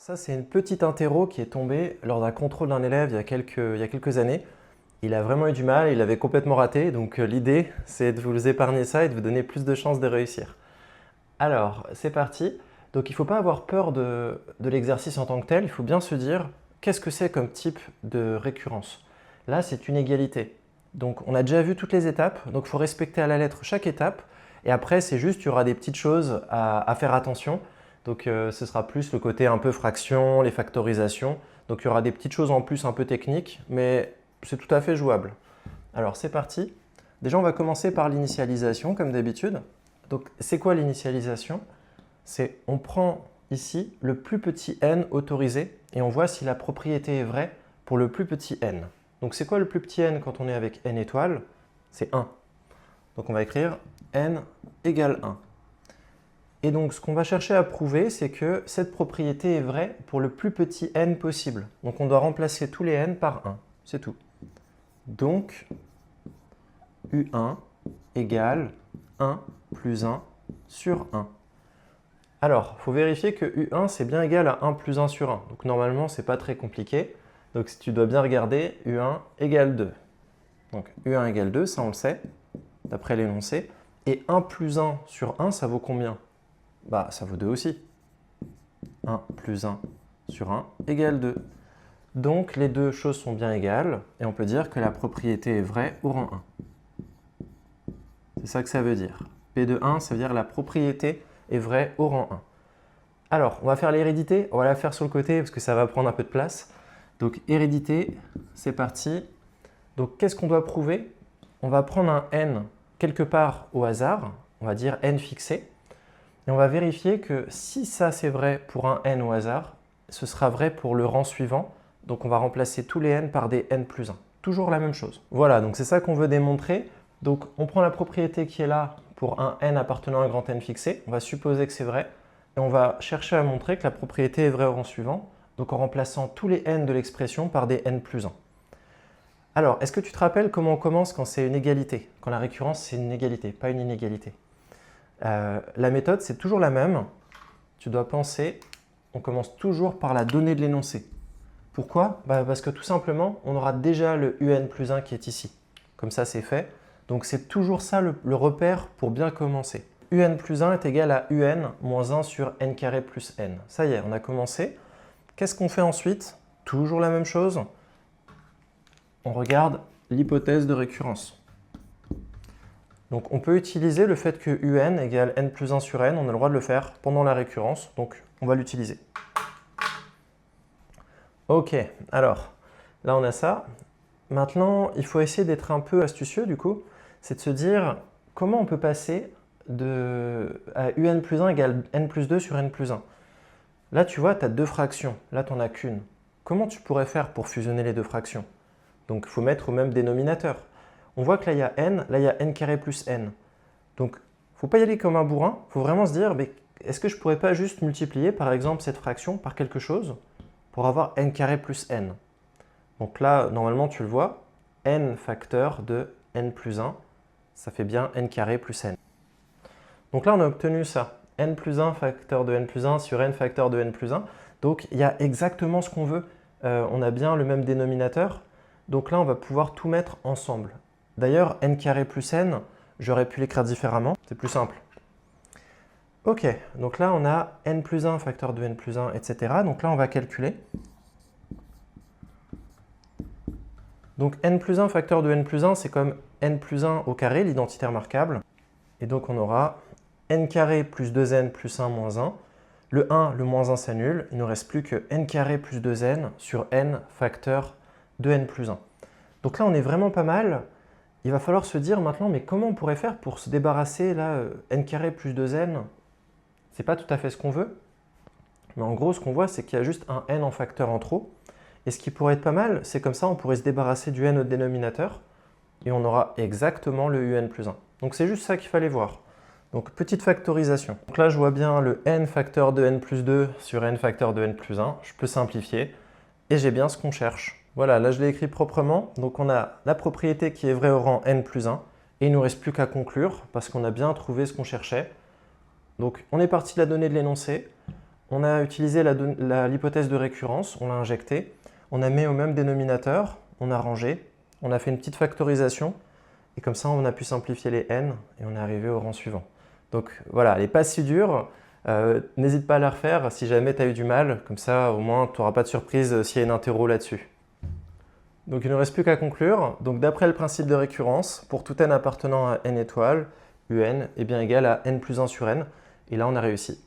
Ça, c'est une petite interro qui est tombée lors d'un contrôle d'un élève il y a quelques années. Il a vraiment eu du mal, il avait complètement raté. Donc l'idée, c'est de vous épargner ça et de vous donner plus de chances de réussir. Alors, c'est parti. Donc il ne faut pas avoir peur de l'exercice en tant que tel. Il faut bien se dire, qu'est-ce que c'est comme type de récurrence? Là, c'est une égalité. Donc on a déjà vu toutes les étapes. Donc il faut respecter à la lettre chaque étape. Et après, c'est juste, il y aura des petites choses à faire attention. Donc ce sera plus le côté un peu fraction, les factorisations. Donc il y aura des petites choses en plus un peu techniques, mais c'est tout à fait jouable. Alors c'est parti. Déjà, on va commencer par l'initialisation, comme d'habitude. Donc c'est quoi l'initialisation? C'est on prend ici le plus petit n autorisé et on voit si la propriété est vraie pour le plus petit n. Donc c'est quoi le plus petit n quand on est avec n étoiles? C'est 1. Donc on va écrire n égale 1. Et donc, ce qu'on va chercher à prouver, c'est que cette propriété est vraie pour le plus petit n possible. Donc, on doit remplacer tous les n par 1. C'est tout. Donc, U1 égale 1 plus 1 sur 1. Alors, il faut vérifier que U1, c'est bien égal à 1 plus 1 sur 1. Donc, normalement, ce n'est pas très compliqué. Donc, si tu dois bien regarder, U1 égale 2. Donc, U1 égale 2, ça on le sait, d'après l'énoncé. Et 1 plus 1 sur 1, ça vaut combien? Bah, ça vaut 2 aussi. 1 plus 1 sur 1 égale 2. Donc, les deux choses sont bien égales et on peut dire que la propriété est vraie au rang 1. C'est ça que ça veut dire. P de 1, ça veut dire la propriété est vraie au rang 1. Alors, on va faire l'hérédité. On va la faire sur le côté parce que ça va prendre un peu de place. Donc, hérédité, c'est parti. Donc, qu'est-ce qu'on doit prouver? On va prendre un n quelque part au hasard. On va dire n fixé. Et on va vérifier que si ça c'est vrai pour un n au hasard, ce sera vrai pour le rang suivant. Donc on va remplacer tous les n par des n plus 1. Toujours la même chose. Voilà, donc c'est ça qu'on veut démontrer. Donc on prend la propriété qui est là pour un n appartenant à un grand n fixé. On va supposer que c'est vrai. Et on va chercher à montrer que la propriété est vraie au rang suivant. Donc en remplaçant tous les n de l'expression par des n plus 1. Alors, est-ce que tu te rappelles comment on commence quand c'est une égalité? Quand la récurrence c'est une égalité, pas une inégalité. La méthode, c'est toujours la même. Tu dois penser, on commence toujours par la donnée de l'énoncé. Pourquoi? Parce que tout simplement, on aura déjà le un plus 1 qui est ici. Comme ça, c'est fait. Donc, c'est toujours ça le repère pour bien commencer. Un plus 1 est égal à un moins 1 sur n carré plus n. Ça y est, on a commencé. Qu'est-ce qu'on fait ensuite? Toujours la même chose. On regarde l'hypothèse de récurrence. Donc on peut utiliser le fait que un égale n plus 1 sur n, on a le droit de le faire pendant la récurrence, donc on va l'utiliser. Ok, alors là on a ça. Maintenant, il faut essayer d'être un peu astucieux du coup, c'est de se dire comment on peut passer à un plus 1 égale n plus 2 sur n plus 1. Là tu vois, tu as deux fractions, là tu n'en as qu'une. Comment tu pourrais faire pour fusionner les deux fractions? Donc il faut mettre au même dénominateur. On voit que là, il y a n, là, il y a n carré plus n. Donc, il ne faut pas y aller comme un bourrin. Il faut vraiment se dire, est-ce que je ne pourrais pas juste multiplier, par exemple, cette fraction par quelque chose pour avoir n carré plus n? Donc là, normalement, tu le vois, n facteur de n plus 1, ça fait bien n carré plus n. Donc là, on a obtenu ça. N plus 1 facteur de n plus 1 sur n facteur de n plus 1. Donc, il y a exactement ce qu'on veut. On a bien le même dénominateur. Donc là, on va pouvoir tout mettre ensemble. D'ailleurs, n carré plus n, j'aurais pu l'écrire différemment, c'est plus simple. Ok, donc là on a n plus 1 facteur de n plus 1, etc. Donc là on va calculer. Donc n plus 1 facteur de n plus 1, c'est comme n plus 1 au carré, l'identité remarquable. Et donc on aura n carré plus 2n plus 1 moins 1. Le 1, le moins 1 s'annule, il ne nous reste plus que n carré plus 2n sur n facteur de n plus 1. Donc là on est vraiment pas mal. Il va falloir se dire maintenant, mais comment on pourrait faire pour se débarrasser, là, n carré plus 2n? C'est pas tout à fait ce qu'on veut. Mais en gros, ce qu'on voit, c'est qu'il y a juste un n en facteur en trop. Et ce qui pourrait être pas mal, c'est comme ça, on pourrait se débarrasser du n au dénominateur. Et on aura exactement le un plus 1. Donc c'est juste ça qu'il fallait voir. Donc petite factorisation. Donc là, je vois bien le n facteur de n plus 2 sur n facteur de n plus 1. Je peux simplifier. Et j'ai bien ce qu'on cherche. Voilà, là je l'ai écrit proprement. Donc on a la propriété qui est vraie au rang n plus 1. Et il ne nous reste plus qu'à conclure parce qu'on a bien trouvé ce qu'on cherchait. Donc on est parti de la donnée de l'énoncé. On a utilisé l'hypothèse de récurrence, on l'a injectée, on a mis au même dénominateur, on a rangé, on a fait une petite factorisation, et comme ça on a pu simplifier les n, et on est arrivé au rang suivant. Donc voilà, elle n'est pas si dure, n'hésite pas à la refaire si jamais tu as eu du mal, comme ça au moins tu n'auras pas de surprise s'il y a une interro là-dessus. Donc il ne reste plus qu'à conclure. Donc d'après le principe de récurrence, pour tout n appartenant à n étoiles, un est bien égal à n plus 1 sur n, et là on a réussi.